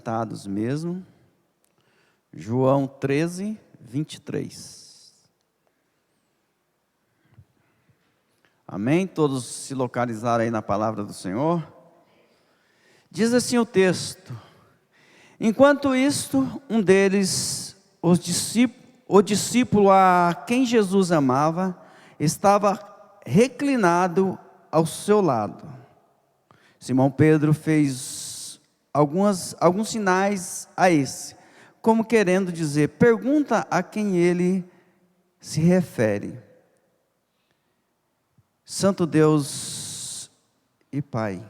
sentados mesmo. João 13, 23. Amém? Todos se localizaram aí na palavra do Senhor? Diz assim o texto: enquanto isto, um deles, o discípulo a quem Jesus amava, estava reclinado ao seu lado. Simão Pedro fez alguns sinais a esse, como querendo dizer: pergunta a quem ele se refere. Santo Deus e Pai,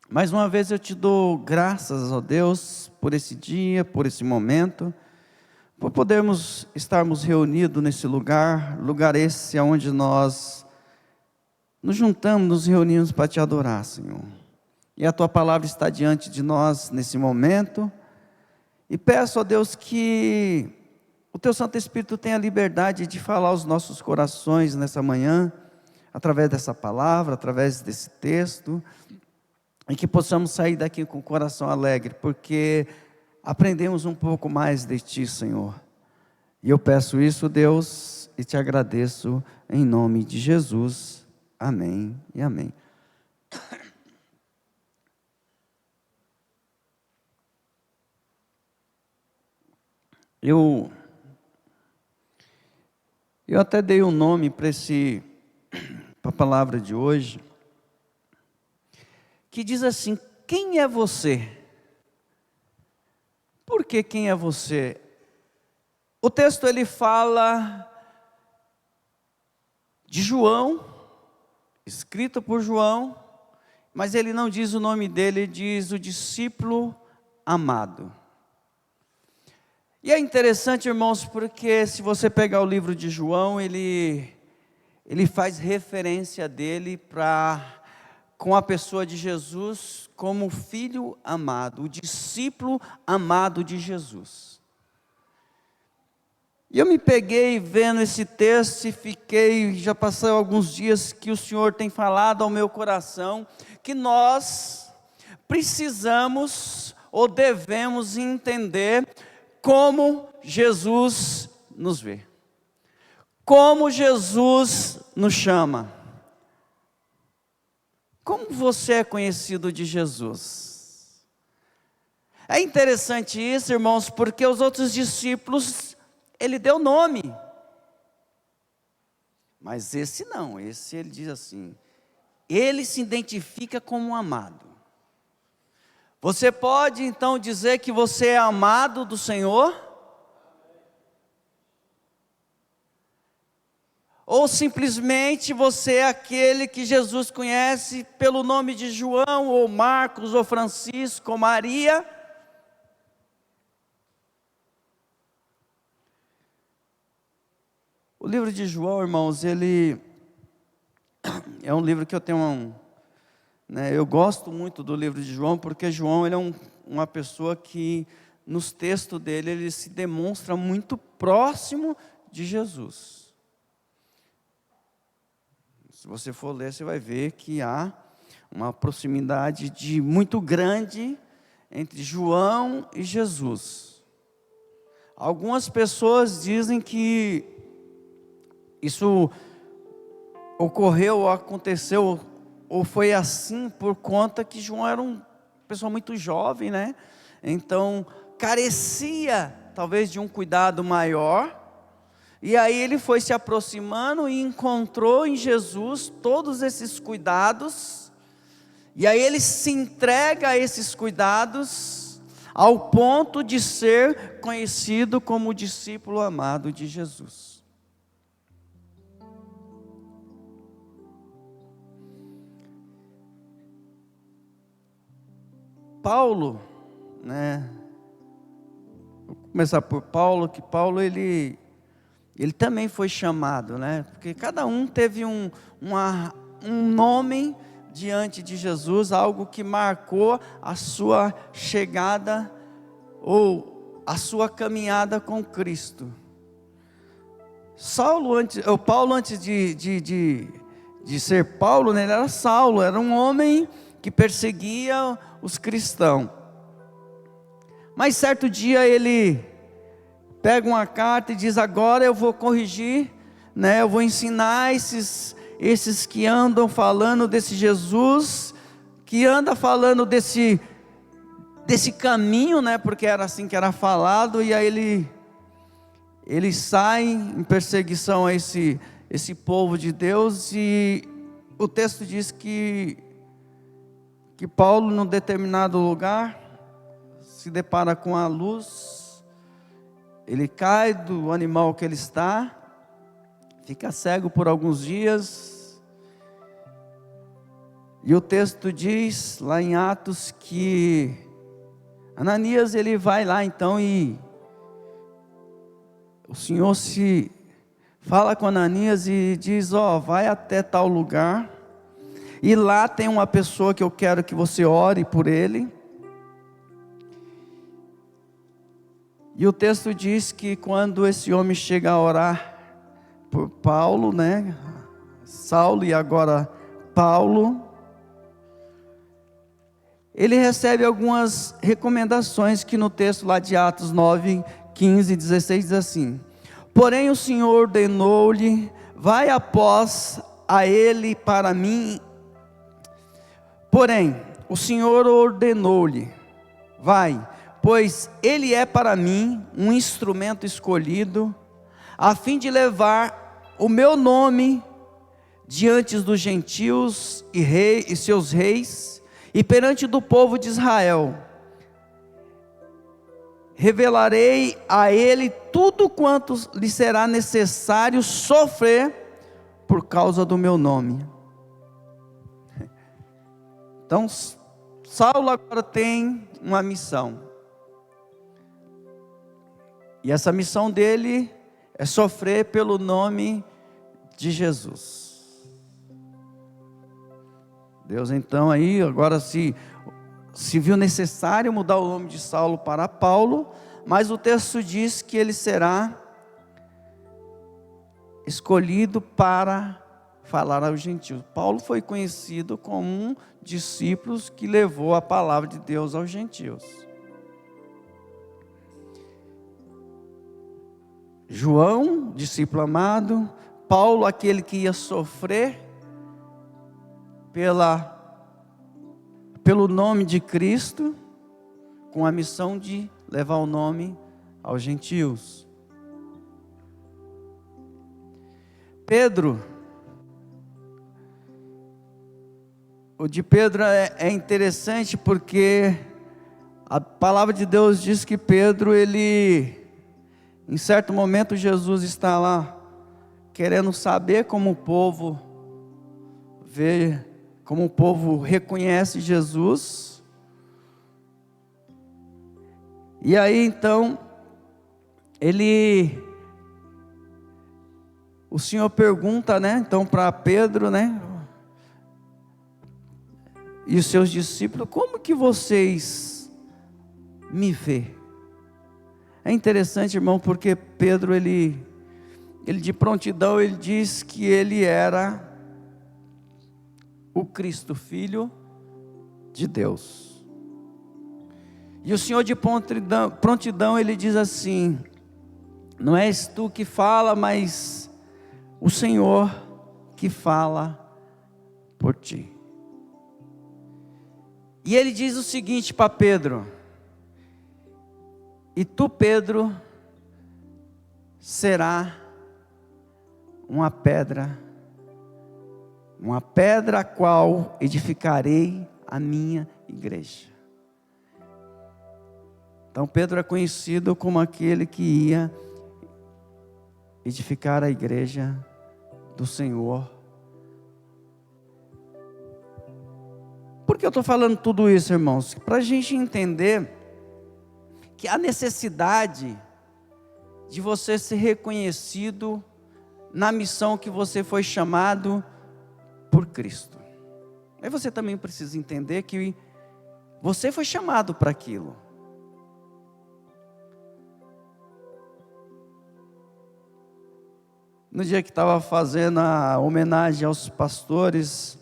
mais uma vez eu te dou graças, ó Deus, por esse dia, por esse momento, por podermos estarmos reunidos nesse lugar esse onde nós nos juntamos, nos reunimos para te adorar, Senhor. E a tua palavra está diante de nós nesse momento, e peço, ó Deus, que o teu Santo Espírito tenha liberdade de falar aos nossos corações nessa manhã, através dessa palavra, através desse texto, e que possamos sair daqui com o coração alegre, porque aprendemos um pouco mais de Ti, Senhor. E eu peço isso, Deus, e te agradeço em nome de Jesus. Amém e amém. Eu até dei um nome para a palavra de hoje, que diz assim: quem é você? Por que quem é você? O texto ele fala de João, escrito por João, mas ele não diz o nome dele, ele diz o discípulo amado. E é interessante, irmãos, porque se você pegar o livro de João, ele faz referência dele com a pessoa de Jesus como filho amado, o discípulo amado de Jesus. E eu me peguei vendo esse texto e já passei alguns dias que o Senhor tem falado ao meu coração, que nós precisamos ou devemos entender como Jesus nos vê, como Jesus nos chama. Como você é conhecido de Jesus? É interessante isso, irmãos, porque os outros discípulos, ele deu nome, mas esse não, esse ele diz assim, ele se identifica como um amado. Você pode então dizer que você é amado do Senhor? Ou simplesmente você é aquele que Jesus conhece pelo nome de João, ou Marcos, ou Francisco, ou Maria? O livro de João, irmãos, ele é um livro que eu tenho eu gosto muito do livro de João, porque João ele é uma pessoa que, nos textos dele, ele se demonstra muito próximo de Jesus. Se você for ler, você vai ver que há uma proximidade muito grande entre João e Jesus. Algumas pessoas dizem que isso ocorreu ou aconteceu ou foi assim por conta que João era uma pessoa muito jovem, né? Então carecia talvez de um cuidado maior, e aí ele foi se aproximando e encontrou em Jesus todos esses cuidados, e aí ele se entrega a esses cuidados ao ponto de ser conhecido como o discípulo amado de Jesus. Paulo, vou começar por Paulo, que Paulo ele também foi chamado, porque cada um teve um nome diante de Jesus, algo que marcou a sua chegada ou a sua caminhada com Cristo. Paulo antes de ser Paulo, ele era Saulo, era um homem que perseguia os cristãos. Mas certo dia ele pega uma carta e diz: agora eu vou corrigir, né? Eu vou ensinar esses que andam falando desse Jesus, que anda falando desse caminho, né? Porque era assim que era falado. E aí ele sai em perseguição a esse povo de Deus. E o texto diz que Paulo, num determinado lugar, se depara com a luz, ele cai do animal que ele está, fica cego por alguns dias, e o texto diz lá em Atos que Ananias, ele vai lá então, e o Senhor se fala com Ananias e diz: vai até tal lugar, e lá tem uma pessoa que eu quero que você ore por ele. E o texto diz que quando esse homem chega a orar por Paulo, né? Saulo e agora Paulo, ele recebe algumas recomendações que no texto lá de Atos 9, 15 e 16 diz assim: porém o Senhor ordenou-lhe: vai após a ele para mim. Porém o Senhor ordenou-lhe: vai, pois ele é para mim um instrumento escolhido, a fim de levar o meu nome diante dos gentios e seus reis, e perante do povo de Israel. Revelarei a ele tudo quanto lhe será necessário sofrer por causa do meu nome. Então, Saulo agora tem uma missão. E essa missão dele é sofrer pelo nome de Jesus. Deus então aí agora se viu necessário mudar o nome de Saulo para Paulo, mas o texto diz que ele será escolhido para falar aos gentios. Paulo foi conhecido como um discípulo que levou a palavra de Deus aos gentios. João, discípulo amado. Paulo, aquele que ia sofrer pelo nome de Cristo, com a missão de levar o nome aos gentios. Pedro, o de Pedro é interessante porque a palavra de Deus diz que Pedro, em certo momento Jesus está lá, querendo saber como o povo vê, como o povo reconhece Jesus. E aí então, o Senhor pergunta, né, então para Pedro, né, e os seus discípulos: como que vocês me vê? É interessante, irmão, porque Pedro, ele de prontidão, ele diz que ele era o Cristo, Filho de Deus. E o Senhor de prontidão, ele diz assim: não és tu que fala, mas o Senhor que fala por ti. E ele diz o seguinte para Pedro: e tu, Pedro, será uma pedra a qual edificarei a minha igreja. Então Pedro é conhecido como aquele que ia edificar a igreja do Senhor. Por que eu estou falando tudo isso, irmãos? Para a gente entender que há necessidade de você ser reconhecido na missão que você foi chamado por Cristo. Aí você também precisa entender que você foi chamado para aquilo. No dia que estava fazendo a homenagem aos pastores,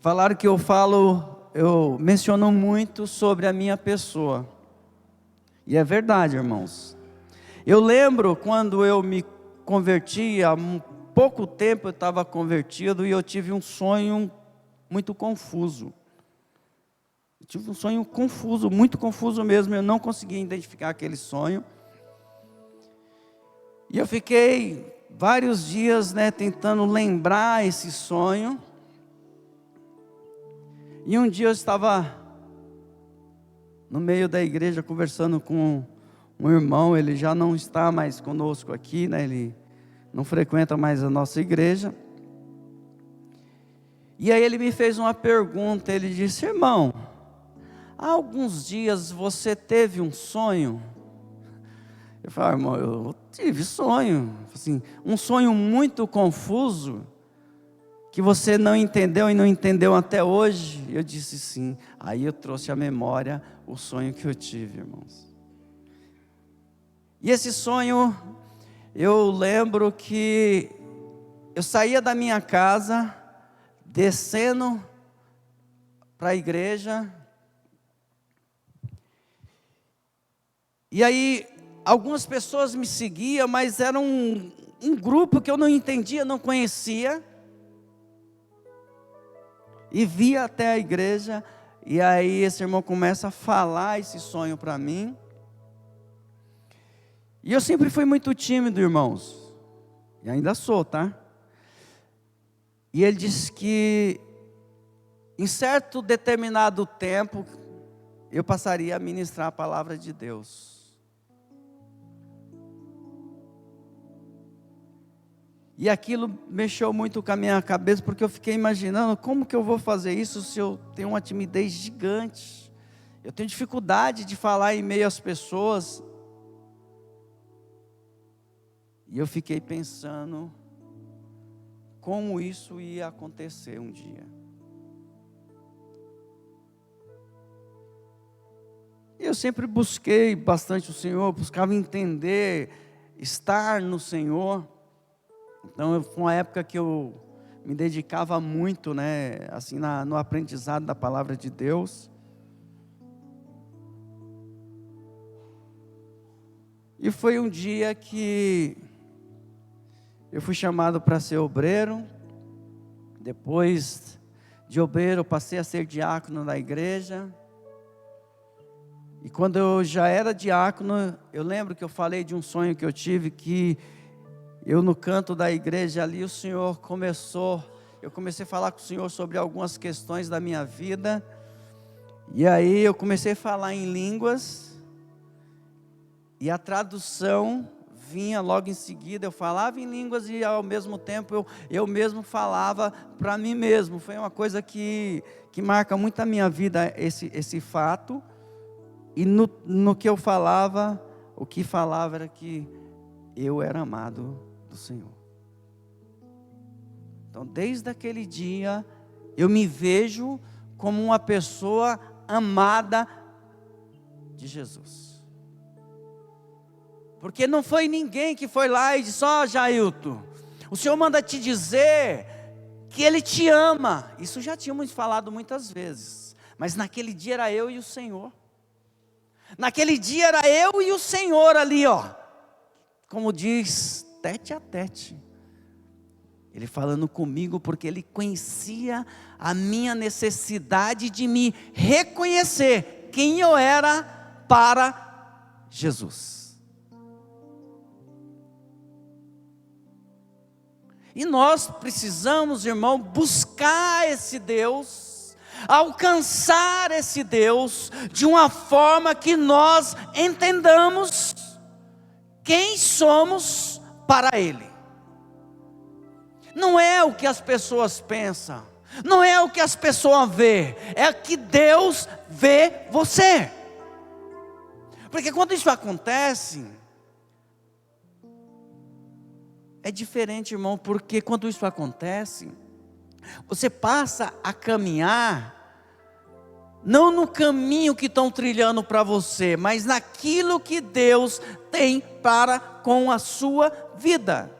falaram que eu eu menciono muito sobre a minha pessoa. E é verdade, irmãos. Eu lembro quando eu me converti, há pouco tempo eu estava convertido e eu tive um sonho muito confuso. Eu tive um sonho confuso, muito confuso mesmo, eu não conseguia identificar aquele sonho. E eu fiquei vários dias, tentando lembrar esse sonho. E um dia eu estava no meio da igreja conversando com um irmão, ele já não está mais conosco aqui, ele não frequenta mais a nossa igreja. E aí ele me fez uma pergunta, ele disse: irmão, há alguns dias você teve um sonho? Eu falei: irmão, eu tive sonho, assim, um sonho muito confuso, que você não entendeu e não entendeu até hoje. Eu disse sim. Aí eu trouxe à memória o sonho que eu tive, irmãos. E esse sonho, eu lembro que eu saía da minha casa, descendo para a igreja, e aí algumas pessoas me seguiam, mas era um grupo que eu não entendia, não conhecia, e via até a igreja, e aí esse irmão começa a falar esse sonho para mim, e eu sempre fui muito tímido, irmãos, e ainda sou, tá? E ele disse que em certo determinado tempo eu passaria a ministrar a palavra de Deus. E aquilo mexeu muito com a minha cabeça, porque eu fiquei imaginando, como que eu vou fazer isso se eu tenho uma timidez gigante? Eu tenho dificuldade de falar em meio às pessoas. E eu fiquei pensando como isso ia acontecer um dia. E eu sempre busquei bastante o Senhor, buscava entender, estar no Senhor. Então foi uma época que eu me dedicava muito, assim, no aprendizado da palavra de Deus. E foi um dia que eu fui chamado para ser obreiro. Depois de obreiro, eu passei a ser diácono da igreja. E quando eu já era diácono, eu lembro que eu falei de um sonho que eu tive, que eu no canto da igreja ali, eu comecei a falar com o Senhor sobre algumas questões da minha vida. E aí eu comecei a falar em línguas, e a tradução vinha logo em seguida. Eu falava em línguas e ao mesmo tempo eu mesmo falava para mim mesmo. Foi uma coisa que marca muito a minha vida, esse fato. E no que eu falava, o que falava era que eu era amado do Senhor. Então desde aquele dia eu me vejo como uma pessoa amada de Jesus. Porque não foi ninguém que foi lá e disse: ó, Jailton, o Senhor manda te dizer que Ele te ama. Isso já tínhamos falado muitas vezes, mas naquele dia era eu e o Senhor. Naquele dia era eu e o Senhor ali, como diz, tete a tete. Ele falando comigo, porque Ele conhecia a minha necessidade de me reconhecer quem eu era para Jesus. E nós precisamos, irmão, buscar esse Deus, alcançar esse Deus, de uma forma que nós entendamos quem somos para Ele. Não é o que as pessoas pensam, não é o que as pessoas veem, é que Deus vê você. Porque quando isso acontece, é diferente, irmão, porque quando isso acontece, você passa a caminhar, não no caminho que estão trilhando para você, mas naquilo que Deus tem para com a sua vida.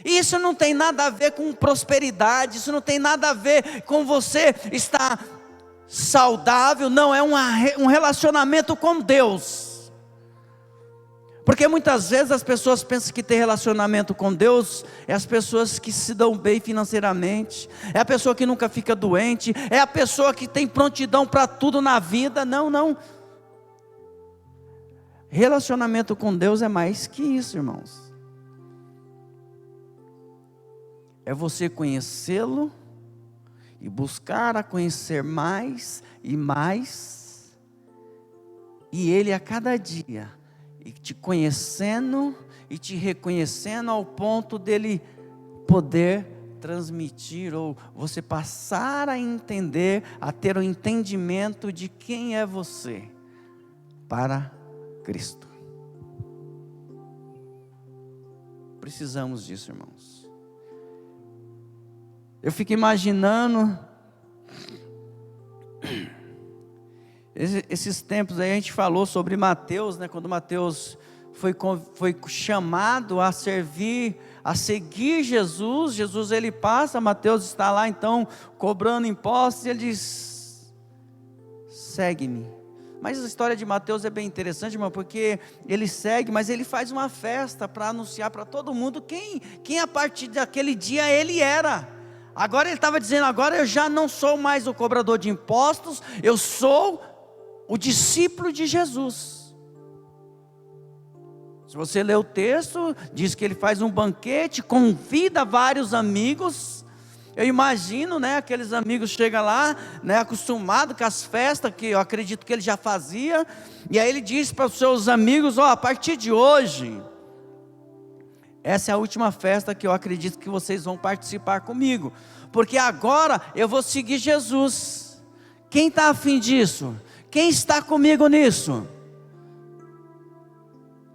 Isso não tem nada a ver com prosperidade, isso não tem nada a ver com você estar saudável, não, é um relacionamento com Deus. Porque muitas vezes as pessoas pensam que ter relacionamento com Deus é as pessoas que se dão bem financeiramente, é a pessoa que nunca fica doente, é a pessoa que tem prontidão para tudo na vida. Não, não. Relacionamento com Deus é mais que isso, irmãos. É você conhecê-lo e buscar a conhecer mais e mais, e Ele a cada dia, e te conhecendo e te reconhecendo ao ponto dele poder transmitir, ou você passar a entender, a ter o entendimento de quem é você para Cristo. Precisamos disso, irmãos. Eu fico imaginando esses tempos aí, a gente falou sobre Mateus, né? Quando Mateus foi chamado a servir, a seguir Jesus. Jesus ele passa, Mateus está lá então cobrando impostos, e ele diz: segue-me. Mas a história de Mateus é bem interessante, irmão, porque ele segue, mas ele faz uma festa para anunciar para todo mundo quem a partir daquele dia ele era. Agora ele estava dizendo: agora eu já não sou mais o cobrador de impostos, eu sou o discípulo de Jesus. Se você ler o texto, diz que ele faz um banquete, convida vários amigos. Eu imagino, né, aqueles amigos chegam lá, né, acostumados com as festas, que eu acredito que ele já fazia, e aí ele diz para os seus amigos: ó, a partir de hoje, essa é a última festa que eu acredito que vocês vão participar comigo, porque agora eu vou seguir Jesus. Quem está afim disso? Quem está comigo nisso?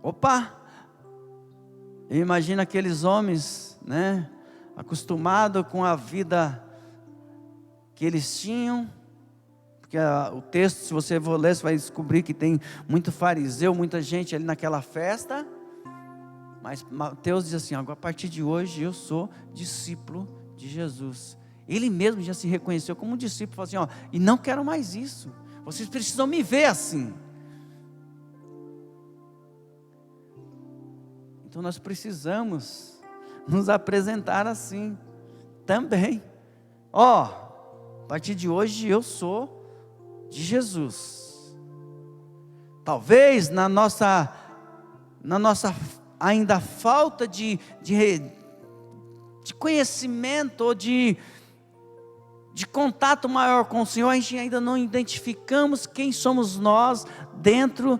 Opa! Eu imagino aqueles homens, né, acostumados com a vida que eles tinham, porque o texto, se você for ler, você vai descobrir que tem muito fariseu, muita gente ali naquela festa. Mas Mateus diz assim: agora a partir de hoje eu sou discípulo de Jesus. Ele mesmo já se reconheceu como um discípulo, falou assim: ó, e não quero mais isso, vocês precisam me ver assim. Então nós precisamos nos apresentar assim também. Ó, a partir de hoje eu sou de Jesus. Talvez na nossa ainda falta de conhecimento ou de contato maior com o Senhor, a gente ainda não identificamos quem somos nós dentro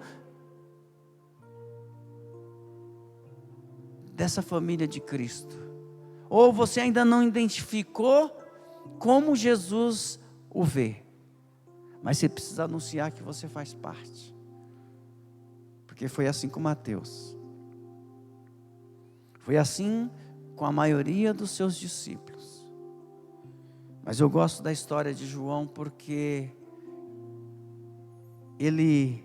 dessa família de Cristo. Ou você ainda não identificou como Jesus o vê, mas você precisa anunciar que você faz parte, porque foi assim com Mateus. Foi assim com a maioria dos seus discípulos. Mas eu gosto da história de João porque ele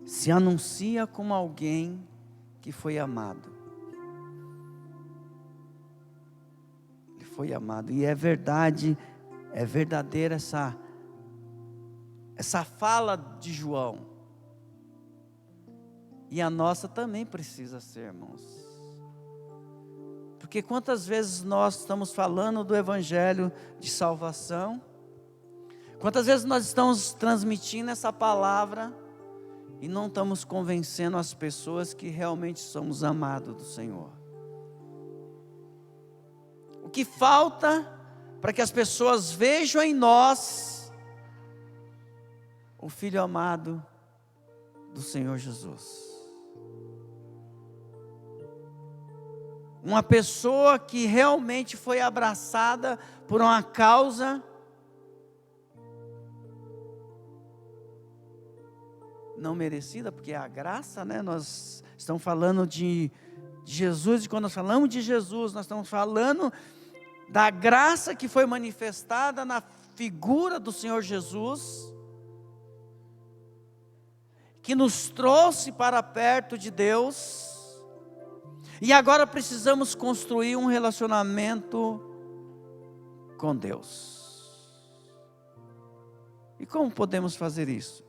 se anuncia como alguém que foi amado. Ele foi amado, e é verdade, é verdadeira essa fala de João. E a nossa também precisa ser, irmãos. Porque quantas vezes nós estamos falando do evangelho de salvação, quantas vezes nós estamos transmitindo essa palavra e não estamos convencendo as pessoas que realmente somos amados do Senhor. O que falta para que as pessoas vejam em nós o Filho amado do Senhor Jesus. Uma pessoa que realmente foi abraçada por uma causa não merecida, porque é a graça, né? Nós estamos falando de Jesus, e quando nós falamos de Jesus, nós estamos falando da graça que foi manifestada na figura do Senhor Jesus, que nos trouxe para perto de Deus, E agora precisamos construir um relacionamento com Deus. E como podemos fazer isso?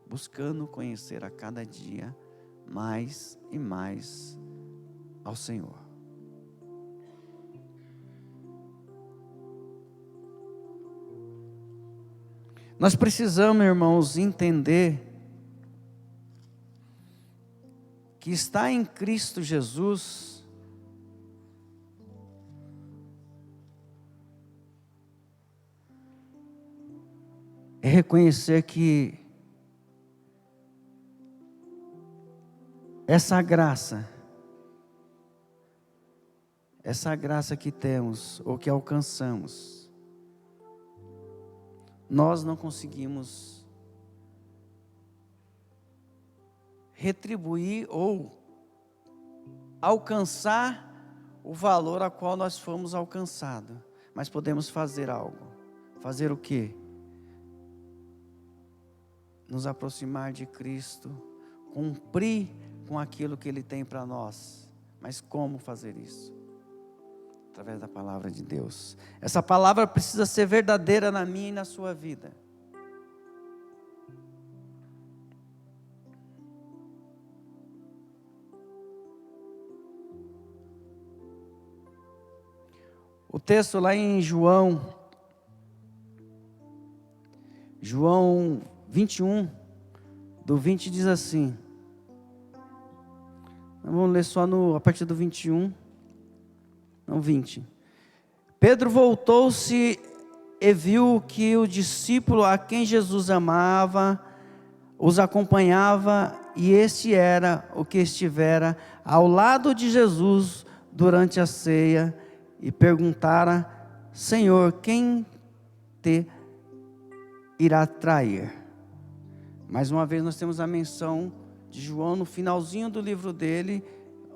Buscando conhecer a cada dia mais e mais ao Senhor. Nós precisamos, irmãos, entender que estar em Cristo Jesus é reconhecer que essa graça que temos ou que alcançamos, nós não conseguimos retribuir ou alcançar o valor a qual nós fomos alcançados, mas podemos fazer algo. Fazer o quê? Nos aproximar de Cristo, cumprir com aquilo que Ele tem para nós. Mas como fazer isso? Através da palavra de Deus. Essa palavra precisa ser verdadeira na minha e na sua vida. O texto lá em João 21, do 20 diz assim. Vamos ler só a partir do 21. Não, 20. Pedro voltou-se e viu que o discípulo a quem Jesus amava os acompanhava, e este era o que estivera ao lado de Jesus durante a ceia, e perguntara: Senhor, quem te irá trair? Mais uma vez nós temos a menção de João no finalzinho do livro dele,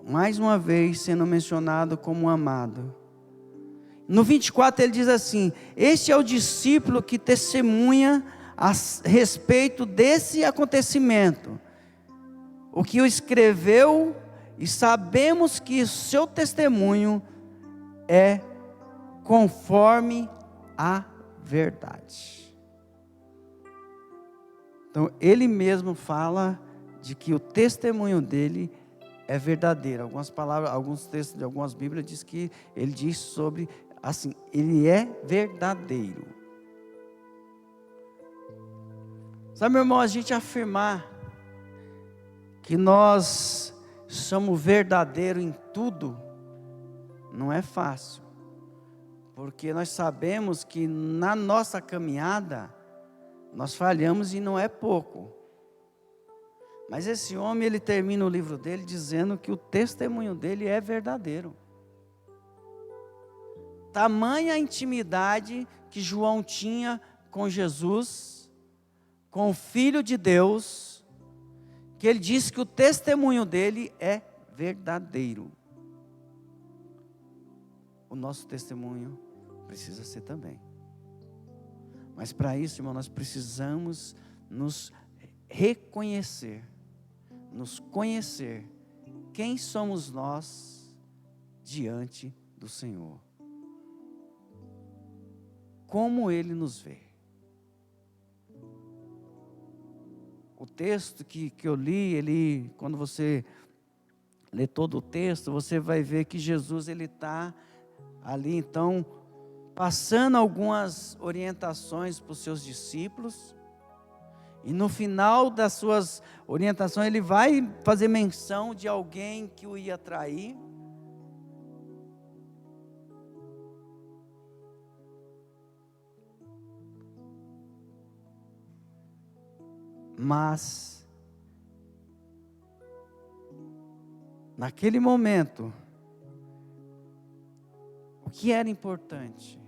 mais uma vez sendo mencionado como amado. No 24 ele diz assim: este é o discípulo que testemunha a respeito desse acontecimento, o que o escreveu, e sabemos que o seu testemunho é conforme a verdade. Então ele mesmo fala de que o testemunho dele é verdadeiro. Algumas palavras, alguns textos de algumas Bíblias diz que ele diz sobre, assim, ele é verdadeiro. Sabe, meu irmão, a gente afirmar que nós somos verdadeiros em tudo, não é fácil. Porque nós sabemos que na nossa caminhada, nós falhamos e não é pouco. Mas esse homem, ele termina o livro dele dizendo que o testemunho dele é verdadeiro. Tamanha intimidade que João tinha com Jesus, com o Filho de Deus, que ele disse que o testemunho dele é verdadeiro. O nosso testemunho precisa ser também. Mas para isso, irmão, nós precisamos nos reconhecer, nos conhecer quem somos nós diante do Senhor. Como Ele nos vê. O texto que eu li, quando você lê todo o texto, você vai ver que Jesus, ele está ali, então, passando algumas orientações para os seus discípulos, e no final das suas orientações, ele vai fazer menção de alguém que o ia trair. Mas, naquele momento, o que era importante?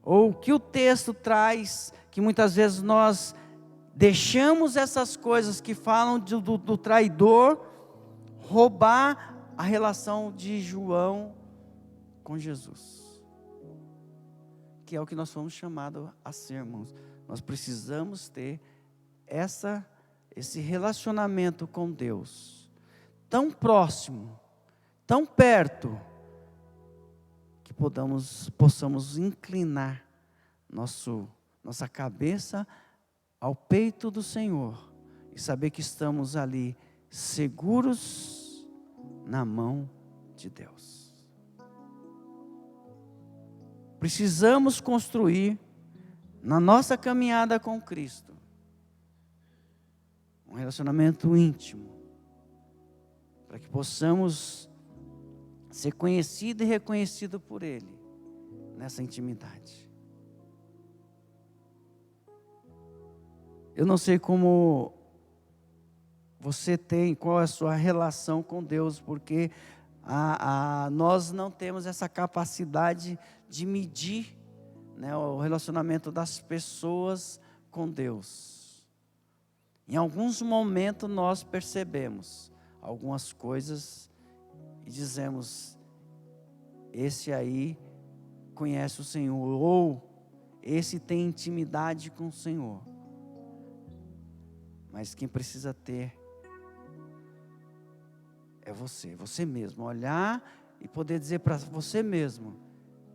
Ou o que o texto traz, que muitas vezes nós deixamos essas coisas que falam do traidor, roubar a relação de João com Jesus. Que é o que nós fomos chamados a sermos. Nós precisamos ter esse relacionamento com Deus, tão próximo, tão perto, que possamos inclinar nossa cabeça ao peito do Senhor e saber que estamos ali seguros na mão de Deus. Precisamos construir na nossa caminhada com Cristo um relacionamento íntimo, para que possamos ser conhecido e reconhecido por Ele nessa intimidade. Eu não sei como você tem, qual é a sua relação com Deus, porque nós não temos essa capacidade de medir, né, o relacionamento das pessoas com Deus. Em alguns momentos nós percebemos algumas coisas e dizemos: esse aí conhece o Senhor, ou esse tem intimidade com o Senhor. Mas quem precisa ter é você mesmo, olhar e poder dizer para você mesmo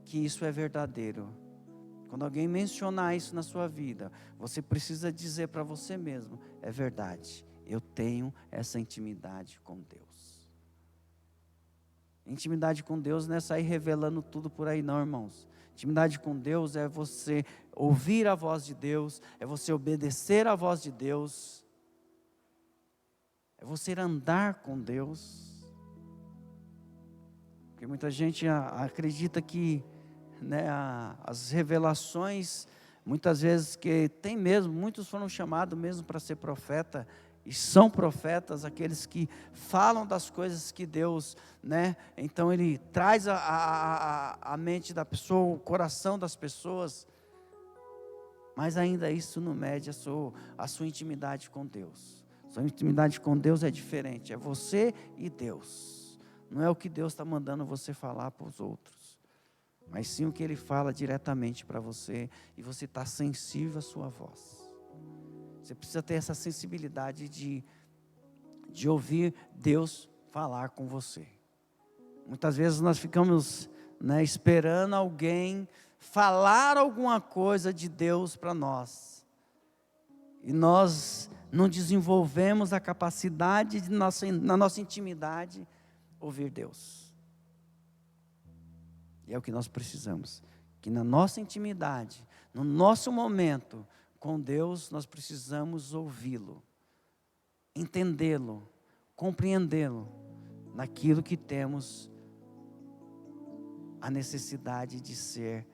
que isso é verdadeiro. Quando alguém mencionar isso na sua vida, você precisa dizer para você mesmo: é verdade, eu tenho essa intimidade com Deus. Intimidade com Deus não é sair revelando tudo por aí não, irmãos. Intimidade com Deus é você ouvir a voz de Deus, é você obedecer a voz de Deus, é você andar com Deus. Porque muita gente acredita que, né, as revelações, muitas vezes que tem mesmo, muitos foram chamados mesmo para ser profeta, e são profetas, aqueles que falam das coisas que Deus, né, então Ele traz a mente da pessoa, o coração das pessoas, mas ainda isso não mede a sua intimidade com Deus. Sua intimidade com Deus é diferente, é você e Deus. Não é o que Deus está mandando você falar para os outros, mas sim o que Ele fala diretamente para você, e você está sensível à sua voz. Você precisa ter essa sensibilidade de ouvir Deus falar com você. Muitas vezes nós ficamos, né, esperando alguém falar alguma coisa de Deus para nós, e nós não desenvolvemos a capacidade de na nossa intimidade ouvir Deus. E é o que nós precisamos, que na nossa intimidade, no nosso momento com Deus, nós precisamos ouvi-lo, entendê-lo, compreendê-lo, naquilo que temos a necessidade de ser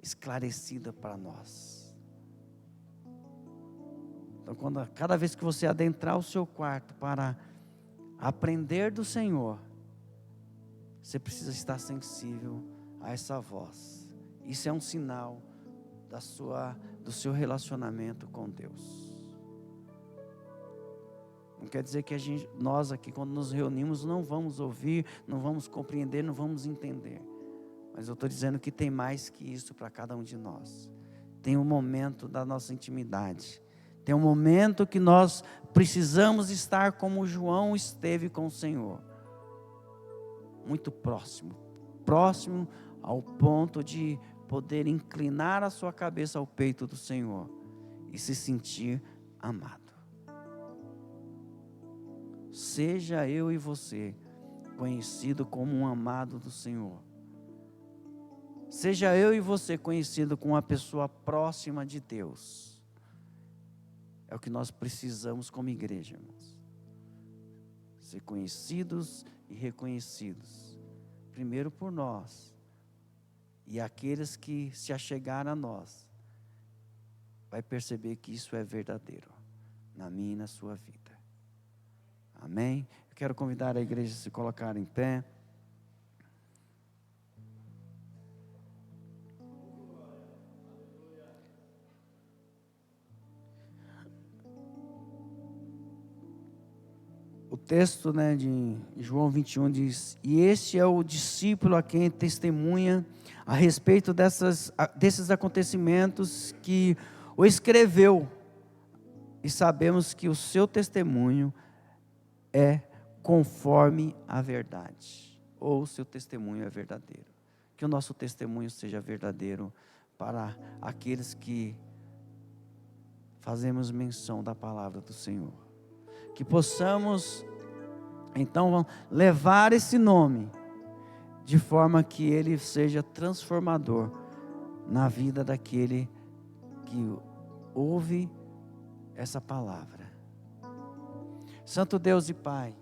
esclarecida para nós. Então, cada vez que você adentrar o seu quarto para aprender do Senhor, você precisa estar sensível a essa voz. Isso é um sinal do seu relacionamento com Deus. Não quer dizer que nós aqui, quando nos reunimos, não vamos ouvir, não vamos compreender, não vamos entender. Mas eu estou dizendo que tem mais que isso para cada um de nós. Tem um momento da nossa intimidade. Tem um momento que nós precisamos estar como João esteve com o Senhor. Muito próximo ao ponto de poder inclinar a sua cabeça ao peito do Senhor e se sentir amado. Seja eu e você conhecido como um amado do Senhor. Seja eu e você conhecido como uma pessoa próxima de Deus. É o que nós precisamos como igreja, irmãos. Ser conhecidos e reconhecidos. Primeiro por nós. E aqueles que se achegaram a nós, vai perceber que isso é verdadeiro. Na minha e na sua vida. Amém? Eu quero convidar a igreja a se colocar em pé. O texto, né, de João 21 diz: e este é o discípulo a quem testemunha a respeito desses acontecimentos que o escreveu, e sabemos que o seu testemunho é conforme a verdade, ou o seu testemunho é verdadeiro. Que o nosso testemunho seja verdadeiro para aqueles que fazemos menção da palavra do Senhor. Que possamos, então, levar esse nome, de forma que ele seja transformador na vida daquele que ouve essa palavra. Santo Deus e Pai,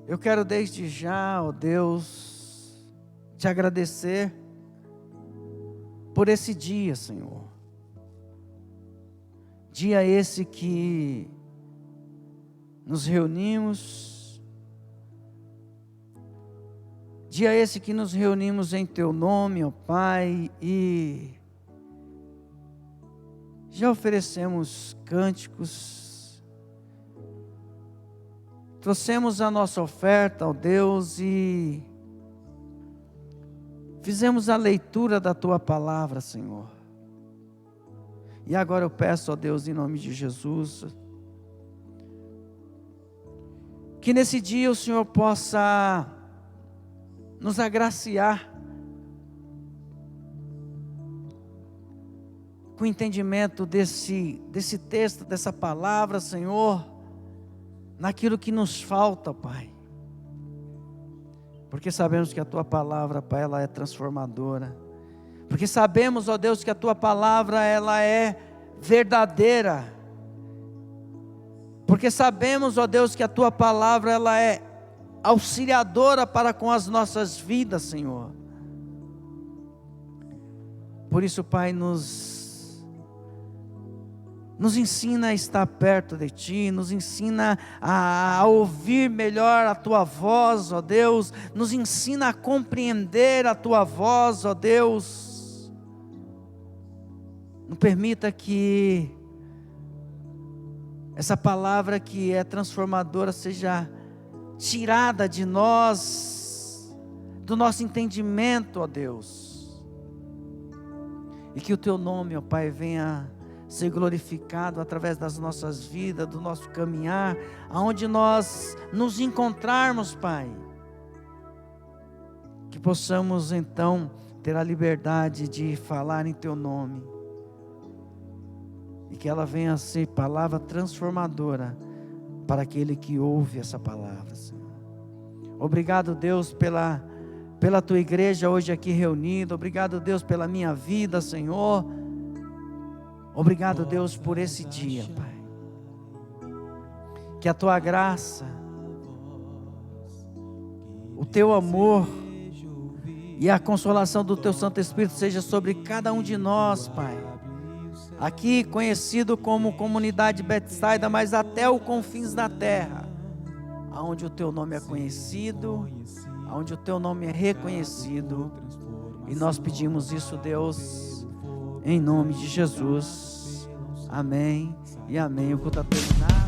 eu quero desde já, ó Deus, te agradecer por esse dia, Senhor. Dia esse que nos reunimos, dia esse que nos reunimos em Teu nome, ó Pai, e já oferecemos cânticos, trouxemos a nossa oferta ao Deus e fizemos a leitura da Tua palavra, Senhor. E agora eu peço, ó Deus, em nome de Jesus, que nesse dia o Senhor possa nos agraciar com o entendimento desse texto, dessa palavra, Senhor, naquilo que nos falta, Pai. Porque sabemos que a Tua palavra, Pai, ela é transformadora. Porque sabemos, ó Deus, que a Tua palavra, ela é verdadeira. Porque sabemos, ó Deus, que a Tua palavra, ela é auxiliadora para com as nossas vidas, Senhor. Por isso, Pai, nos ensina a estar perto de Ti, nos ensina a ouvir melhor a Tua voz, ó Deus, nos ensina a compreender a Tua voz, ó Deus. Não permita que essa palavra que é transformadora seja tirada de nós, do nosso entendimento, ó Deus, e que o Teu nome, ó Pai, venha ser glorificado através das nossas vidas, do nosso caminhar, aonde nós nos encontrarmos, Pai, que possamos então ter a liberdade de falar em Teu nome, e que ela venha a ser palavra transformadora para aquele que ouve essa palavra, Senhor. Obrigado, Deus, pela Tua igreja hoje aqui reunida. Obrigado, Deus, pela minha vida, Senhor. Obrigado, Deus, por esse dia, Pai. Que a Tua graça, o Teu amor e a consolação do Teu Santo Espírito seja sobre cada um de nós, Pai. Aqui conhecido como Comunidade Betsaida, mas até os confins da terra, aonde o Teu nome é conhecido, aonde o Teu nome é reconhecido. E nós pedimos isso, Deus, em nome de Jesus. Amém e amém. O culto está terminado.